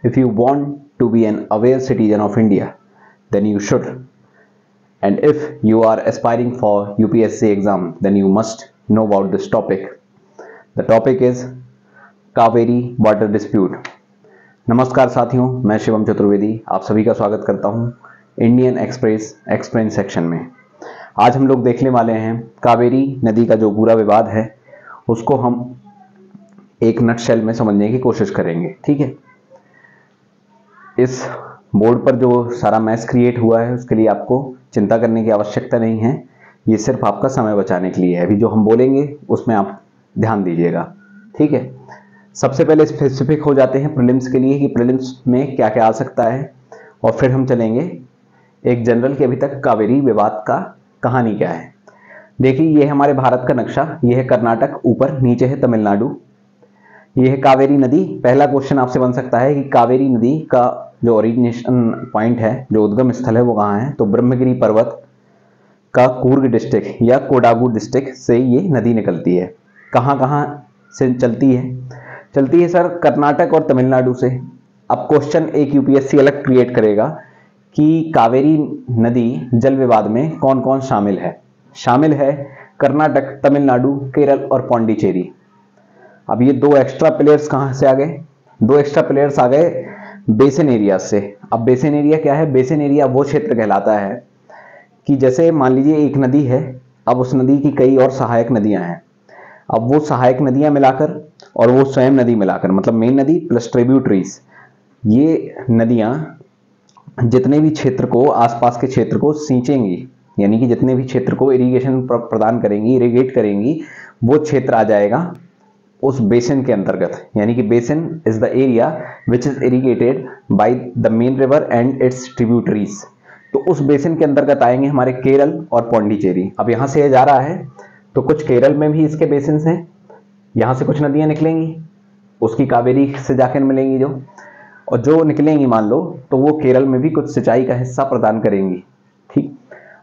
If you want to be an aware citizen of India, then you should. And if you are aspiring for UPSC exam, then you must know about this topic. The topic is Kaveri water dispute. नमस्कार साथियों, मैं शिवम चतुर्वेदी आप सभी का स्वागत करता हूं Indian express explain section में। आज हम लोग देखने वाले हैं कावेरी नदी का जो पूरा विवाद है उसको हम एक नटशेल में समझने की कोशिश करेंगे। ठीक है, इस बोर्ड पर जो सारा मैस क्रिएट हुआ है उसके लिए आपको चिंता करने की आवश्यकता नहीं है, ये सिर्फ आपका समय बचाने के लिए है। अभी जो हम बोलेंगे उसमें आप ध्यान दीजिएगा। ठीक है, सबसे पहले स्पेसिफिक हो जाते हैं प्रीलिम्स के लिए कि प्रीलिम्स में क्या क्या आ सकता है, और फिर हम चलेंगे एक जनरल के अभी तक कावेरी विवाद का कहानी क्या है। देखिए, ये है हमारे भारत का नक्शा, ये है कर्नाटक, ऊपर नीचे है तमिलनाडु, ये है कावेरी नदी। पहला क्वेश्चन आपसे बन सकता है कि कावेरी नदी का जो ओरिजिनेशन पॉइंट है, जो उद्गम स्थल है वो कहाँ है, तो ब्रह्मगिरी पर्वत का कूर्ग डिस्ट्रिक्ट या कोडागु डिस्ट्रिक्ट से ये नदी निकलती है। कहाँ कहाँ से चलती है सर, कर्नाटक और तमिलनाडु से। अब क्वेश्चन एक यूपीएससी अलग क्रिएट करेगा कि कावेरी नदी जल विवाद में कौन कौन शामिल है कर्नाटक, तमिलनाडु, केरल और पौंडीचेरी। अब ये दो एक्स्ट्रा प्लेयर्स कहां से आ गए, दो एक्स्ट्रा प्लेयर्स आ गए बेसिन एरिया से। अब बेसिन एरिया क्या है, बेसिन एरिया वो क्षेत्र कहलाता है कि जैसे मान लीजिए एक नदी है, अब उस नदी की कई और सहायक नदियां हैं। अब वो सहायक नदियां मिलाकर और वो स्वयं नदी मिलाकर, मतलब मेन नदी प्लस ट्रिब्यूटरीज, ये नदियां जितने भी क्षेत्र को, आसपास के क्षेत्र को सींचेंगी, यानी कि जितने भी क्षेत्र को इरिगेशन प्रदान करेंगी, इरिगेट करेंगी, वो क्षेत्र आ जाएगा उस बेसिन के अंतर्गत। यानी कि basin is the area which is irrigated by the main river and it's tributaries. तो उस बेसिन के अंतर्गत आएंगे हमारे केरल और पौंडीचेरी। अब यहां से जा रहा है तो कुछ केरल में भी इसके बेसिन हैं, यहां से कुछ नदियां निकलेंगी, उसकी कावेरी से जाकर मिलेंगी जो, और जो निकलेंगी मान लो तो वो केरल में भी कुछ सिंचाई का हिस्सा प्रदान करेंगी। ठीक,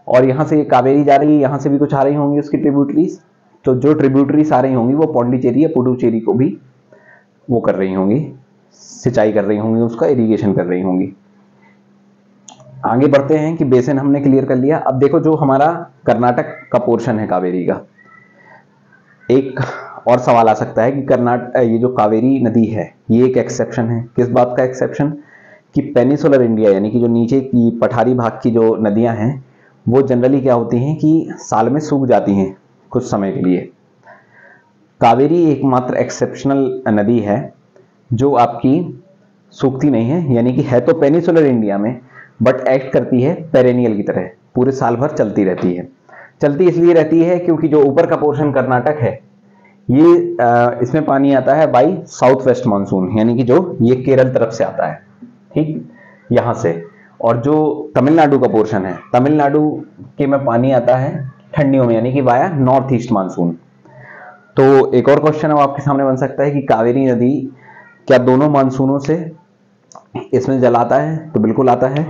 और यहां से कावेरी जा रही है, यहां से भी कुछ आ रही होंगी उसकी ट्रिब्यूटरीज, तो जो ट्रिब्यूटरीज आ रही होंगी वो पौंडीचेरी या पुडुचेरी को भी वो कर रही होंगी, सिंचाई कर रही होंगी, उसका इरिगेशन कर रही होंगी। आगे बढ़ते हैं कि बेसिन हमने क्लियर कर लिया। अब देखो, जो हमारा कर्नाटक का पोर्शन है कावेरी का, एक और सवाल आ सकता है कि ये जो कावेरी नदी है ये एक एक्सेप्शन है। किस बात का एक्सेप्शन, कि पेनिसुलर इंडिया यानी कि जो नीचे की पठारी भाग की जो नदियां हैं वो जनरली क्या होती हैं कि साल में सूख जाती हैं कुछ समय के लिए। कावेरी एकमात्र एक्सेप्शनल नदी है जो आपकी सूखती नहीं है, यानी कि है तो पेनिसुलर इंडिया में बट एक्ट करती है पेरेनियल की तरह, पूरे साल भर चलती रहती है। चलती इसलिए रहती है क्योंकि जो ऊपर का पोर्शन कर्नाटक है ये इसमें पानी आता है बाई साउथ वेस्ट मानसून, यानी कि जो ये केरल तरफ से आता है, ठीक, यहां से। और जो तमिलनाडु का पोर्शन है, तमिलनाडु के में पानी आता है ठंडियों में, यानी कि वाया नॉर्थ ईस्ट मानसून। तो एक और क्वेश्चन अब आपके सामने बन सकता है कि कावेरी नदी क्या दोनों मानसूनों से इसमें जल आता है, तो बिल्कुल आता है।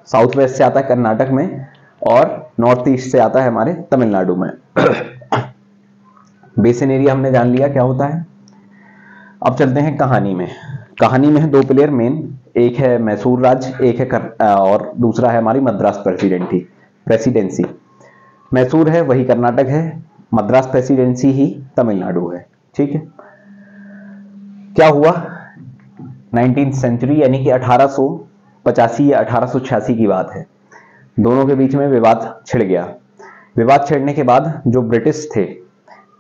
साउथ वेस्ट से आता है कर्नाटक में और नॉर्थ ईस्ट से आता है हमारे तमिलनाडु में। बेसिन एरिया हमने जान लिया क्या होता है। अब चलते हैं कहानी में। कहानी में है दो प्लेयर मेन, एक है मैसूर राज, एक है और दूसरा है हमारी मद्रास प्रेसिडेंसी। मैसूर है वही कर्नाटक है, मद्रास प्रेसिडेंसी ही तमिलनाडु है। ठीक है, क्या हुआ 19th सेंचुरी यानी कि 1885 या 1886 की बात है, दोनों के बीच में विवाद छिड़ गया। विवाद छिड़ने के बाद जो ब्रिटिश थे,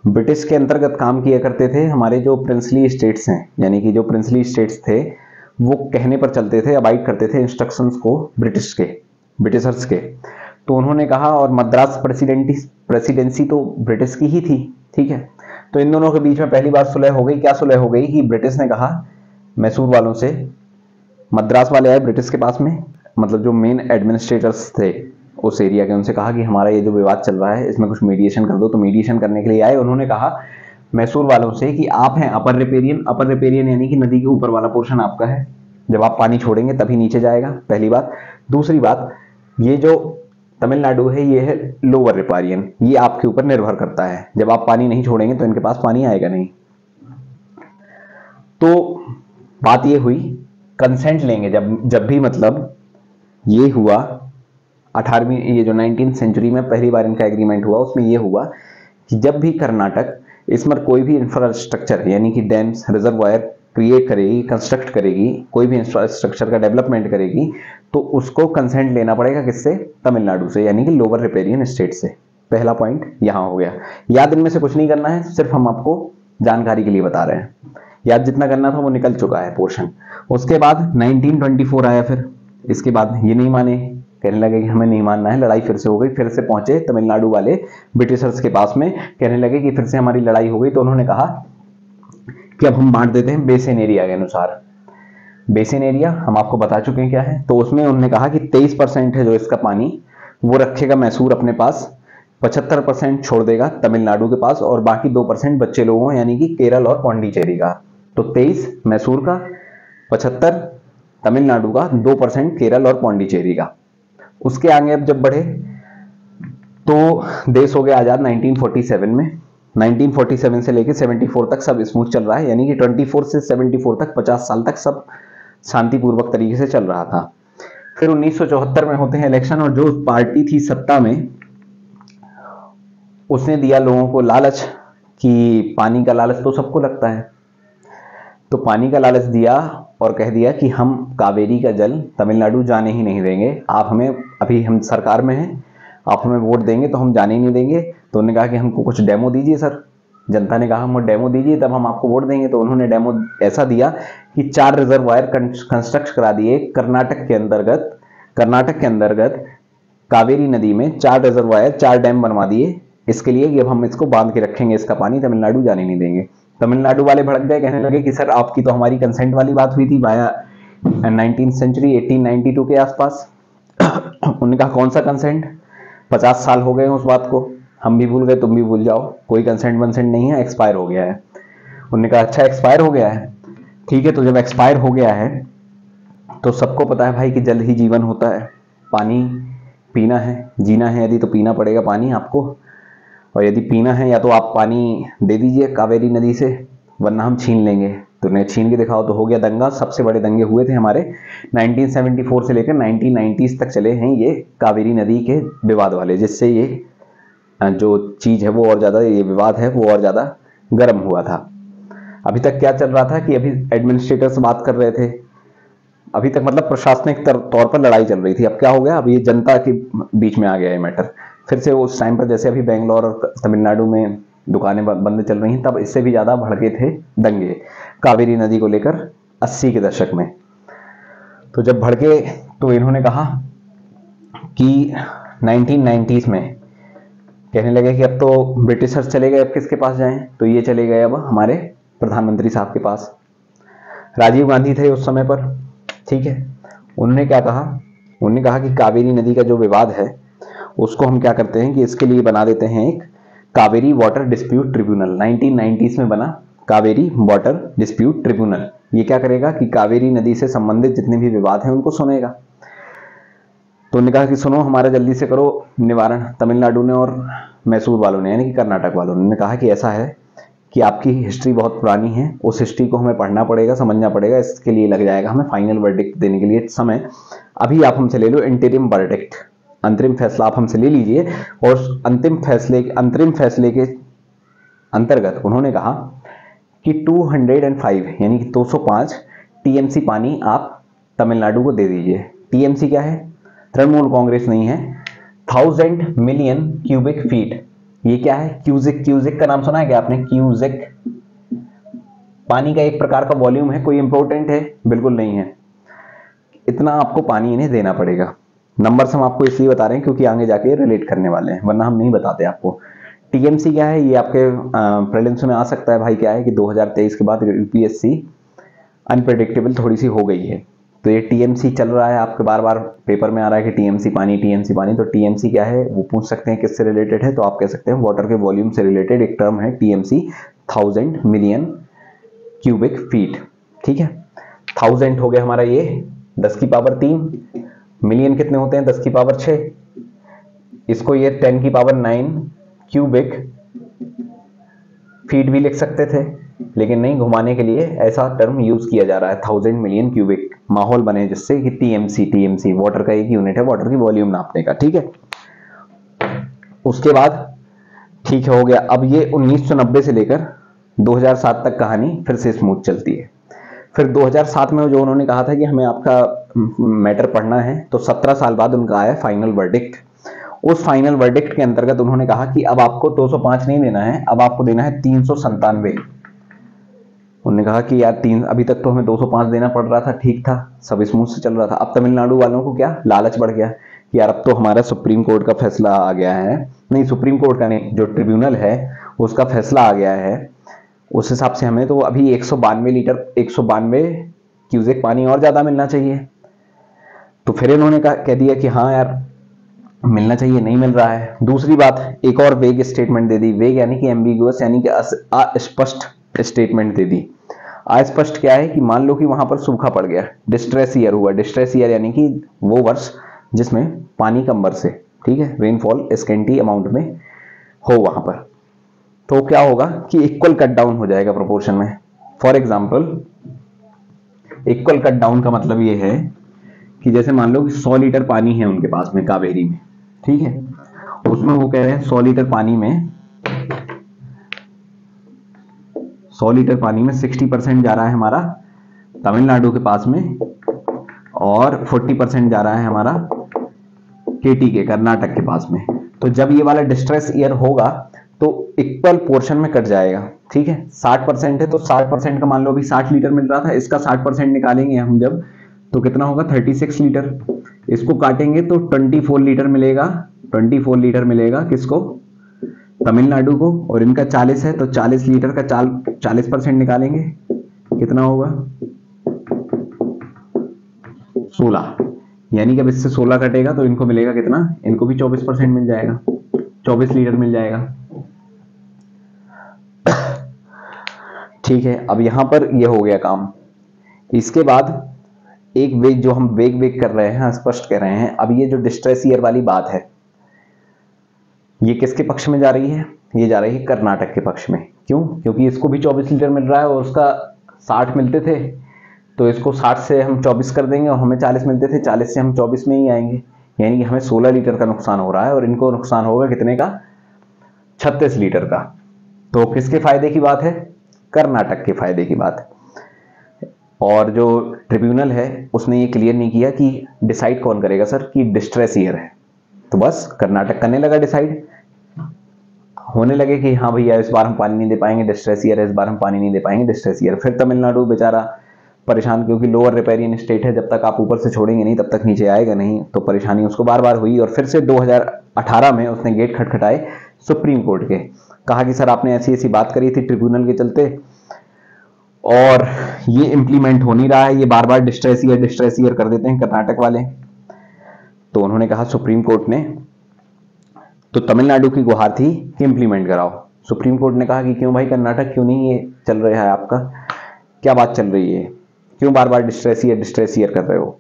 ब्रिटिश के अंतर्गत काम किया करते थे हमारे जो प्रिंसली स्टेट्स हैं, यानी कि जो प्रिंसली स्टेट्स थे वो कहने पर चलते थे, अबाइड करते थे इंस्ट्रक्शंस को ब्रिटिशर्स के। तो उन्होंने कहा, और मद्रास प्रेसिडेंसी तो ब्रिटिश की ही थी। ठीक है, तो इन दोनों के बीच में पहली बार सुलह हो गई। क्या सुलह हो गई कि ब्रिटिश ने कहा मैसूर वालों से, मद्रास वाले आए ब्रिटिश के पास में, मतलब जो मेन एडमिनिस्ट्रेटर्स थे उस एरिया के, उनसे कहा कि हमारा ये जो विवाद चल रहा है इसमें कुछ मीडिएशन कर दो। तो मीडिएशन करने के लिए आए। उन्होंने कहा मैसूर वालों से कि आप हैं अपर रिपेरियन यानी कि नदी के ऊपर वाला पोर्शन आपका है, जब आप पानी छोड़ेंगे तभी नीचे जाएगा, पहली बात। दूसरी बात, ये जो तमिलनाडु है ये है लोअर रिपेरियन, ये आपके ऊपर निर्भर करता है, जब आप पानी नहीं छोड़ेंगे तो इनके पास पानी आएगा नहीं। तो बात ये हुई कंसेंट लेंगे जब भी मतलब ये हुआ 18वीं, ये जो 19th सेंचुरी में पहली बार इनका एग्रीमेंट हुआ, उसमें ये हुआ कि जब भी कर्नाटक इसमें कोई भी इंफ्रास्ट्रक्चर यानी कि डैम्स, रिजर्वायर क्रिएट करेगी, कंस्ट्रक्ट करेगी, कोई भी इंफ्रास्ट्रक्चर का डेवलपमेंट करेगी, तो उसको कंसेंट लेना पड़ेगा किससे? तमिलनाडु से, यानी कि लोअर रिपेरियन स्टेट से। पहला पॉइंट यहां हो गया। याद इनमें से कुछ नहीं करना है, सिर्फ हम आपको जानकारी के लिए बता रहे हैं। याद जितना करना था वो निकल चुका है पोर्शन। उसके बाद 1924 आया, फिर इसके बाद ये नहीं माने, कहने लगे कि हमें नहीं मानना है, लड़ाई फिर से हो गई। फिर से पहुंचे तमिलनाडु वाले ब्रिटिशर्स के पास में, कहने लगे कि फिर से हमारी लड़ाई हो गई। तो उन्होंने कहा कि अब हम बांट देते हैं बेसिन एरिया के अनुसार। बेसिन एरिया हम आपको बता चुके हैं क्या है। तो उसमें उन्होंने कहा कि 23% है जो इसका पानी वो रखेगा मैसूर अपने पास, 75% छोड़ देगा तमिलनाडु के पास, और बाकी 2% बच्चे लोगों यानी कि केरल और पौंडीचेरी का। तो 23 मैसूर का, 75 तमिलनाडु का, 2% केरल और पौंडीचेरी का। उसके आगे अब जब बढ़े तो देश हो गया आजाद 1947 में। 1947 से लेकर 74 तक सब स्मूथ चल रहा है, यानी कि 24 से 74 तक 50 साल तक सब शांतिपूर्वक तरीके से चल रहा था। फिर 1974 में होते हैं इलेक्शन, और जो पार्टी थी सत्ता में उसने दिया लोगों को लालच कि पानी का लालच तो सबको लगता है, तो पानी का लालच दिया और कह दिया कि हम कावेरी का जल तमिलनाडु जाने ही नहीं देंगे। आप हमें, अभी हम सरकार में हैं, आप हमें वोट देंगे तो हम जाने ही नहीं देंगे। तो उन्होंने कहा कि हमको कुछ डेमो दीजिए सर। जनता ने कहा हम डेमो दीजिए तब हम आपको वोट देंगे। तो उन्होंने डेमो ऐसा दिया कि 4 रिजर्वायर कंस्ट्रक्ट करा दिए कर्नाटक के अंतर्गत कावेरी नदी में 4 रिजर्वायर, 4 डैम बनवा दिए इसके लिए कि अब हम इसको बांध के रखेंगे, इसका पानी तमिलनाडु जाने नहीं देंगे। तमिलनाडु वाले भड़क गए, कहने लगे कि सर आपकी तो हमारी कंसेंट वाली बात हुई थी बाया 19th सेंचुरी 1892 के आसपास। उन्होंने कहा कौन सा कंसेंट, 50 साल हो गए उस बात को, हम भी भूल गए, तुम भी भूल जाओ, कोई कंसेंट वंसेंट नहीं है, एक्सपायर हो गया है। उन्होंने कहा अच्छा एक्सपायर हो गया है, ठीक है। तो जब एक्सपायर हो गया है तो सबको पता है भाई कि जल ही जीवन होता है, पानी पीना है, जीना है यदि तो पीना पड़ेगा पानी आपको, और यदि पीना है या तो आप पानी दे दीजिए कावेरी नदी से, वरना हम छीन लेंगे। तो उन्हें छीन के दिखाओ। तो हो गया दंगा। सबसे बड़े दंगे हुए थे हमारे 1974 से लेकर 1990s तक चले हैं ये कावेरी नदी के विवाद वाले, जिससे ये जो चीज है वो और ज्यादा, ये विवाद है वो और ज्यादा गर्म हुआ था। अभी तक क्या चल रहा था कि अभी एडमिनिस्ट्रेटर्स बात कर रहे थे, अभी तक मतलब प्रशासनिक तौर पर लड़ाई चल रही थी। अब क्या हो गया, अब ये जनता के बीच में आ गया ये मैटर। फिर से उस टाइम पर जैसे अभी बेंगलोर और तमिलनाडु में दुकानें बंद चल रही हैं, तब इससे भी ज्यादा भड़के थे दंगे कावेरी नदी को लेकर 80 के दशक में। तो जब भड़के तो इन्होंने कहा कि 1990s में कहने लगे कि अब तो ब्रिटिशर्स चले गए, अब किसके पास जाएं? तो ये चले गए अब हमारे प्रधानमंत्री साहब के पास। राजीव गांधी थे उस समय पर, ठीक है। उन्होंने क्या कहा, उन्होंने कहा कि कावेरी नदी का जो विवाद है उसको हम क्या करते हैं कि इसके लिए बना देते हैं एक Kaveri water dispute tribunal. 1990s में बना कावेरी वाटर डिस्प्यूट ट्रिब्यूनल। ये क्या करेगा कि कावेरी नदी से संबंधित जितने भी विवाद हैं उनको सुनेगा। तो उन्होंने कहा कि सुनो हमारा जल्दी से करो निवारण, तमिलनाडु ने और मैसूर वालों ने यानी कि कर्नाटक वालों ने। कहा कि ऐसा है कि आपकी हिस्ट्री बहुत पुरानी है, उस हिस्ट्री को हमें पढ़ना पड़ेगा, समझना पड़ेगा, इसके लिए लग जाएगा हमें फाइनल वर्डिक्ट देने के लिए समय। अभी आप हमसे ले लो इंटरिम वर्डिक्ट, अंतरिम फैसला आप हमसे ले लीजिए। और अंतरिम फैसले के अंतर्गत उन्होंने कहा कि 205 यानी कि 205 टीएमसी पानी आप तमिलनाडु को दे दीजिए। टीएमसी क्या है? तृणमूल कांग्रेस नहीं है, 1000 मिलियन क्यूबिक फीट। ये क्या है? क्यूजिक का नाम सुना है क्या आपने? क्यूजिक पानी का एक प्रकार का वॉल्यूम है, कोई इंपॉर्टेंट है? बिल्कुल नहीं है। इतना आपको पानी इन्हें देना पड़ेगा। नंबर्स हम आपको इसलिए बता रहे हैं क्योंकि आगे जाके रिलेट करने वाले हैं, वरना हम नहीं बताते आपको। टीएमसी क्या है? ये आपके प्रीलिम्स में आ सकता है भाई। क्या है कि 2023 के बाद यूपीएससी अनप्रेडिक्टेबल थोड़ी सी हो गई है, तो ये टीएमसी चल रहा है आपके, बार बार पेपर में आ रहा है कि टीएमसी पानी। तो टीएमसी क्या है वो पूछ सकते हैं किससे रिलेटेड है, तो आप कह सकते हैं वाटर के वॉल्यूम से रिलेटेड एक टर्म है टीएमसी, 1000 मिलियन क्यूबिक फीट। ठीक है, 1000 हो गया हमारा ये 10 की पावर 3, मिलियन कितने होते हैं 10 की पावर 6, इसको ये 10 की पावर 9 क्यूबिक फीट भी लिख सकते थे। लेकिन नहीं, घुमाने के लिए ऐसा टर्म यूज किया जा रहा है 1000 मिलियन क्यूबिक, माहौल बने जिससे कि टीएमसी वाटर का एक यूनिट है वाटर की वॉल्यूम नापने का, ठीक है। उसके बाद ठीक है, हो गया। अब ये 1990 से लेकर 2007 तक कहानी फिर से स्मूथ चलती है। फिर 2007 में जो उन्होंने कहा था कि हमें आपका मैटर पढ़ना है, तो 17 साल बाद उनका आया फाइनल वर्डिक्ट। उस फाइनल वर्डिक्ट के अंतर्गत उन्होंने कहा कि अब आपको 205 नहीं देना है, अब आपको देना है 397। उन्होंने कहा कि यार अभी तक तो हमें 205 देना पड़ रहा था, ठीक था, सब स्मूथ से चल रहा था। अब तमिलनाडु वालों को क्या लालच बढ़ गया कि यार अब तो हमारा सुप्रीम कोर्ट का फैसला आ गया है, नहीं सुप्रीम कोर्ट का नहीं, जो ट्रिब्यूनल है उसका फैसला आ गया है, उस हिसाब से हमें तो अभी 192 क्यूसेक पानी और ज्यादा मिलना चाहिए। तो फिर इन्होंने कह दिया कि हाँ यार मिलना चाहिए, नहीं मिल रहा है। दूसरी बात, एक और वेग स्टेटमेंट दे दी, वेग यानी कि एम्बिगुअस यानी कि अस्पष्ट स्टेटमेंट दे दी। अस्पष्ट क्या है कि मान लो कि वहां पर सूखा पड़ गया, डिस्ट्रेस ईयर हुआ, डिस्ट्रेस ईयर यानी कि वो वर्ष जिसमें पानी कम बरसे, ठीक है, रेनफॉल स्केंटी अमाउंट में हो वहां पर, तो क्या होगा कि इक्वल कट डाउन हो जाएगा प्रोपोर्शन में। For example, equal cut down का मतलब ये है कि जैसे मान लो कि 100 लीटर पानी है उनके पास में कावेरी में, ठीक है, उसमें वो कह रहे हैं 100 लीटर पानी में 60% जा रहा है हमारा तमिलनाडु के पास में, और 40% जा रहा है हमारा केटी के, कर्नाटक के पास में। तो जब ये वाला डिस्ट्रेस ईयर होगा तो इक्वल पोर्शन में कट जाएगा, ठीक है। 60% है तो 60% का मान लो अभी 60 लीटर मिल रहा था, इसका 60% निकालेंगे हम जब, तो कितना होगा 36 लीटर। इसको काटेंगे तो 24 लीटर मिलेगा, 24 लीटर मिलेगा किसको, तमिलनाडु को, और इनका 40 है तो 40 लीटर का 40% निकालेंगे, कितना होगा 16, यानी कि अब इससे 16 कटेगा तो इनको मिलेगा कितना, इनको भी 24% मिल जाएगा, 24 लीटर मिल जाएगा, ठीक है। अब यहां पर ये हो गया काम। इसके बाद एक वेग जो हम वेग कर रहे हैं, स्पष्ट कर रहे हैं, अब ये जो डिस्ट्रेस ईयर वाली बात है ये किसके पक्ष में जा रही है, ये जा रही है कर्नाटक के पक्ष में। क्यों, क्योंकि इसको भी 24 लीटर मिल रहा है और उसका 60 मिलते थे, तो इसको 60 से हम 24 कर देंगे और हमें 40 मिलते थे, 40 से हम 24 में ही आएंगे, यानी कि हमें 16 लीटर का नुकसान हो रहा है और इनको नुकसान होगा कितने का, 36 लीटर का। तो किसके फायदे की बात है, कर्नाटक के फायदे की बात है। और जो ट्रिब्यूनल है उसने ये क्लियर नहीं किया कि डिसाइड कौन करेगा सर कि डिस्ट्रेस ईयर है, तो बस कर्नाटक करने लगा डिसाइड, होने लगे कि हाँ भैया इस बार हम पानी नहीं दे पाएंगे, डिस्ट्रेस ईयर है, इस बार हम पानी नहीं दे पाएंगे, डिस्ट्रेस ईयर। फिर तमिलनाडु बेचारा परेशान, क्योंकि लोअर रिपेरियन स्टेट है, जब तक आप ऊपर से छोड़ेंगे नहीं तब तक नीचे आएगा नहीं, तो परेशानी उसको बार बार हुई। और फिर से 2018 में उसने गेट खटखटाए सुप्रीम कोर्ट के, कहा कि सर आपने ऐसी ऐसी बात करी थी ट्रिब्यूनल के चलते और ये इंप्लीमेंट हो नहीं रहा है, ये बार बार डिस्ट्रेस ईयर कर देते हैं कर्नाटक वाले। तो उन्होंने कहा सुप्रीम कोर्ट ने, तो तमिलनाडु की गुहार थी कि इंप्लीमेंट कराओ। सुप्रीम कोर्ट ने कहा कि क्यों भाई कर्नाटक, क्यों नहीं ये चल रहा है आपका, क्या बात चल रही है, क्यों बार बार डिस्ट्रेस ईयर कर रहे हो।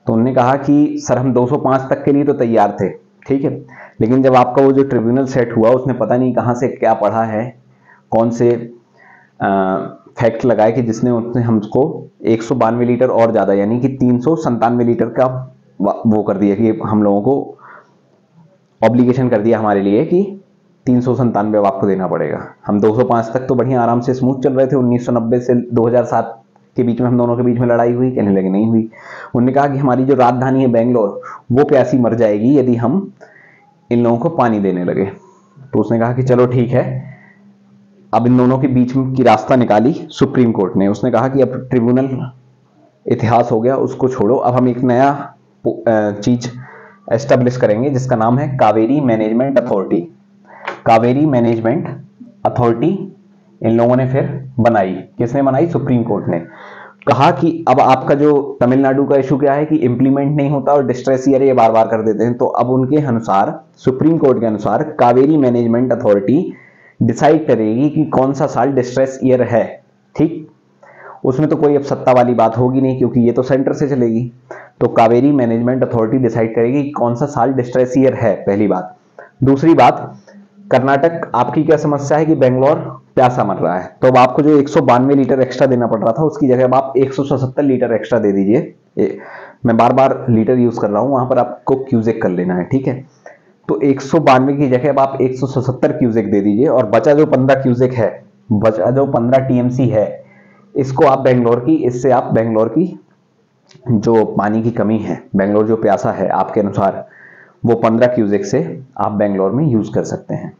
तो उन्होंने कहा कि सर हम 205 तक के लिए तो तैयार थे, ठीक है, लेकिन जब आपका वो जो ट्रिब्यूनल सेट हुआ उसने पता नहीं कहां से क्या पढ़ा है, कौन से फैक्ट लगाए कि जिसने उसने हमको 192 लीटर और ज्यादा यानी कि 397 लीटर का वो कर दिया कि हम लोगों को ऑब्लिगेशन कर दिया हमारे लिए कि 397 अब आपको देना पड़ेगा। हम 205 तक तो बढ़िया आराम से स्मूथ चल रहे थे, 1990 से 2007 के बीच में हम दोनों के बीच में लड़ाई हुई, कहने लगे नहीं हुई। उन्होंने कहा कि हमारी जो राजधानी है बेंगलोर वो प्यासी मर जाएगी यदि हम इन लोगों को पानी देने लगे। तो उसने कहा कि चलो ठीक है, अब इन दोनों के बीच की रास्ता निकाली सुप्रीम कोर्ट ने। उसने कहा कि अब ट्रिब्यूनल इतिहास हो गया, उसको छोड़ो, अब हम एक नया चीज एस्टेब्लिश करेंगे जिसका नाम है Kaveri management authority. Kaveri management authority in लोगों ने फिर बनाई, किसने बनाई, सुप्रीम कोर्ट ने। कहा कि अब आपका जो तमिलनाडु का इशू क्या है कि इंप्लीमेंट नहीं होता और डिस्ट्रेस ईयर ये बार बार कर देते हैं, तो अब उनके अनुसार, सुप्रीम कोर्ट के अनुसार, कावेरी मैनेजमेंट अथॉरिटी डिसाइड करेगी कि कौन सा साल डिस्ट्रेस ईयर है, ठीक। उसमें तो कोई अब सत्ता वाली बात होगी नहीं क्योंकि ये तो सेंटर से चलेगी। तो कावेरी मैनेजमेंट अथॉरिटी डिसाइड करेगी कि कौन सा साल डिस्ट्रेस ईयर है, पहली बात। दूसरी बात, कर्नाटक आपकी क्या समस्या है कि बेंगलोर प्यासा मर रहा है, तो अब आपको जो 192 लीटर एक्स्ट्रा देना पड़ रहा था उसकी जगह अब आप 177 लीटर एक्स्ट्रा दे दीजिए। मैं बार बार लीटर यूज कर रहा हूं, वहां पर आपको क्यूसेक कर लेना है, ठीक है। तो 192 की जगह अब आप 177 क्यूसेक दे दीजिए, और बचा जो 15 क्यूसेक है, बचा जो 15 टीएमसी है, इसको आप इससे आप बेंगलोर की जो पानी की कमी है, बेंगलोर जो प्यासा है आपके अनुसार, वो 15 क्यूसेक से आप बेंगलोर में यूज कर सकते हैं।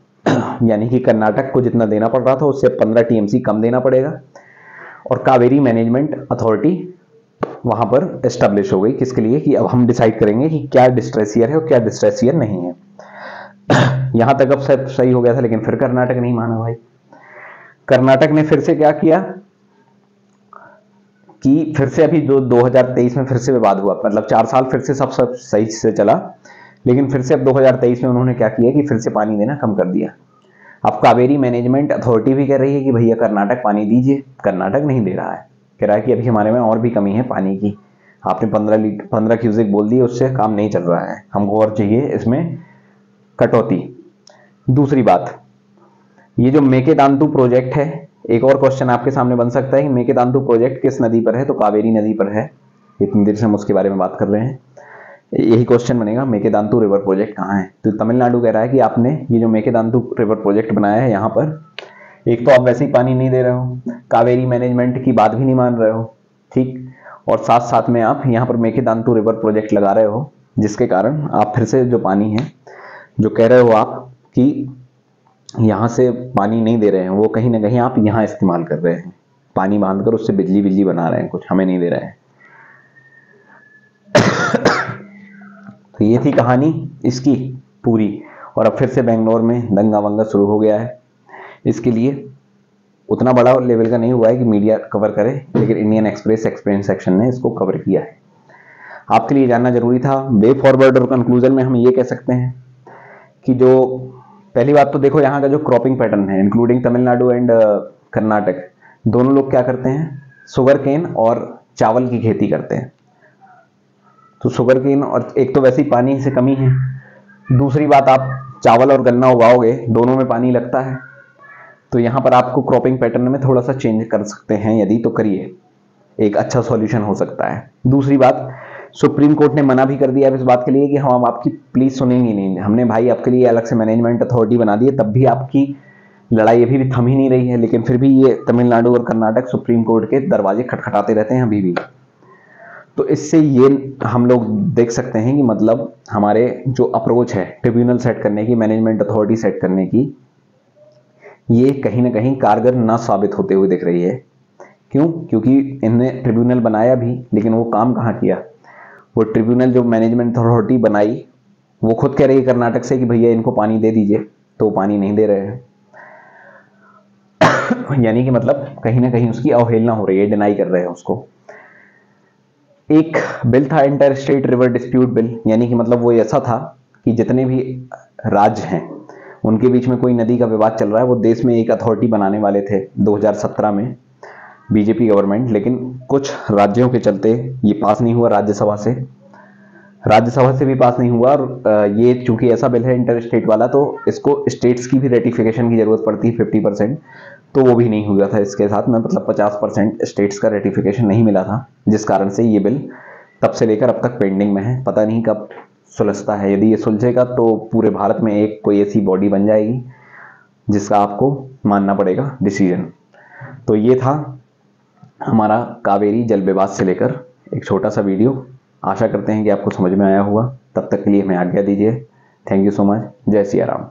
यानी कि कर्नाटक को जितना देना पड़ रहा था उससे 15 टीएमसी कम देना पड़ेगा। और कावेरी मैनेजमेंट अथॉरिटी वहां पर एस्टेब्लिश हो गई, किसके लिए, कि अब हम डिसाइड करेंगे कि क्या डिस्ट्रेस ईयर है और क्या डिस्ट्रेस ईयर नहीं है। यहां तक अब सब सही हो गया था, लेकिन फिर कर्नाटक नहीं माना भाई। कर्नाटक ने फिर से क्या किया कि फिर से अभी जो 2023 में फिर से विवाद हुआ, मतलब 4 साल फिर से सब सही से चला, लेकिन फिर से अब 2023 में उन्होंने क्या किया कि फिर से पानी देना कम कर दिया। अब कावेरी मैनेजमेंट अथॉरिटी भी कह रही है कि भैया कर्नाटक पानी दीजिए, कर्नाटक नहीं दे रहा है, कह रहा है कि अभी हमारे में और भी कमी है पानी की, आपने 15 क्यूसेक बोल दिए, उससे काम नहीं चल रहा है, हमको और चाहिए इसमें कटौती। दूसरी बात, ये जो मेकेदांतु प्रोजेक्ट है, एक और क्वेश्चन आपके सामने बन सकता है कि मेकेदांतु प्रोजेक्ट किस नदी पर है, तो कावेरी नदी पर है। इतनी देर से हम उसके बारे में बात कर रहे हैं, यही क्वेश्चन बनेगा, मेकेदांतु रिवर प्रोजेक्ट कहाँ है। तो तमिलनाडु कह रहा है कि आपने ये जो मेकेदांतु रिवर प्रोजेक्ट बनाया है, यहाँ पर एक तो आप वैसे ही पानी नहीं दे रहे हो, कावेरी मैनेजमेंट की बात भी नहीं मान रहे हो, ठीक, और साथ साथ में आप यहाँ पर मेकेदांतु रिवर प्रोजेक्ट लगा रहे हो, जिसके कारण आप फिर से जो पानी है, जो कह रहे हो आप कि यहाँ से पानी नहीं दे रहे हैं, वो कहीं ना कहीं आप यहाँ इस्तेमाल कर रहे हैं, पानी बांधकर उससे बिजली बना रहे हैं, कुछ हमें नहीं दे रहे हैं। तो ये थी कहानी इसकी पूरी, और अब फिर से बेंगलोर में दंगा वंगा शुरू हो गया है। इसके लिए उतना बड़ा लेवल का नहीं हुआ है कि मीडिया कवर करे, लेकिन इंडियन एक्सप्रेस एक्सप्लेन सेक्शन ने इसको कवर किया है। आपके लिए जानना जरूरी था। वे फॉरवर्ड और कंक्लूजन में हम ये कह सकते हैं कि जो पहली बात तो देखो, यहाँ का जो क्रॉपिंग पैटर्न है, इंक्लूडिंग तमिलनाडु एंड कर्नाटक, दोनों लोग क्या करते हैं, शुगर केन और चावल की खेती करते हैं। तो शुगर केन, और एक तो वैसे ही पानी से कमी है, दूसरी बात आप चावल और गन्ना उगाओगे, दोनों में पानी लगता है, तो यहाँ पर आपको क्रॉपिंग पैटर्न में थोड़ा सा चेंज कर सकते हैं, यदि तो करिए, एक अच्छा सॉल्यूशन हो सकता है। दूसरी बात, सुप्रीम कोर्ट ने मना भी कर दिया इस बात के लिए कि हम आपकी प्लीज सुनेंगे नहीं, हमने भाई आपके लिए अलग से मैनेजमेंट अथॉरिटी बना दी है, तब भी आपकी लड़ाई अभी भी थम ही नहीं रही है, लेकिन फिर भी ये तमिलनाडु और कर्नाटक सुप्रीम कोर्ट के दरवाजे खटखटाते रहते हैं अभी भी। तो इससे ये हम लोग देख सकते हैं कि मतलब हमारे जो अप्रोच है ट्रिब्यूनल सेट करने की, मैनेजमेंट अथॉरिटी सेट करने की, ये कहीं ना कहीं कारगर ना साबित होते हुए दिख रही है। क्यों? क्योंकि इन्होंने ट्रिब्यूनल बनाया भी, लेकिन वो काम कहाँ किया। वो ट्रिब्यूनल जो मैनेजमेंट अथॉरिटी बनाई, वो खुद कह रही है कर्नाटक से कि भैया इनको पानी दे दीजिए, तो पानी नहीं दे रहे हैं। यानी कि मतलब कहीं ना कहीं उसकी अवहेलना हो रही है, डिनाई कर रहे हैं उसको। एक बिल था inter state river dispute bill, यानी कि मतलब वो ऐसा था कि जितने भी राज्य हैं उनके बीच में कोई नदी का विवाद चल रहा है, वो देश में एक अथॉरिटी बनाने वाले थे 2017 में बीजेपी गवर्नमेंट, लेकिन कुछ राज्यों के चलते ये पास नहीं हुआ, राज्यसभा से भी पास नहीं हुआ। और ये चूंकि ऐसा बिल है इंटर स्टेट वाला, तो इसको स्टेट्स की भी रेटिफिकेशन की जरूरत पड़ती है 50%, तो वो भी नहीं हुआ था इसके साथ में, मतलब 50% स्टेट्स का रेटिफिकेशन नहीं मिला था, जिस कारण से ये बिल तब से लेकर अब तक पेंडिंग में है। पता नहीं कब सुलझता है। यदि ये सुलझेगा तो पूरे भारत में एक कोई ऐसी बॉडी बन जाएगी जिसका आपको मानना पड़ेगा डिसीजन। तो ये था हमारा कावेरी जल विवाद से लेकर एक छोटा सा वीडियो। आशा करते हैं कि आपको समझ में आया होगा। तब तक के लिए हमें आज्ञा दीजिए। Thank you so much. जय सिया राम।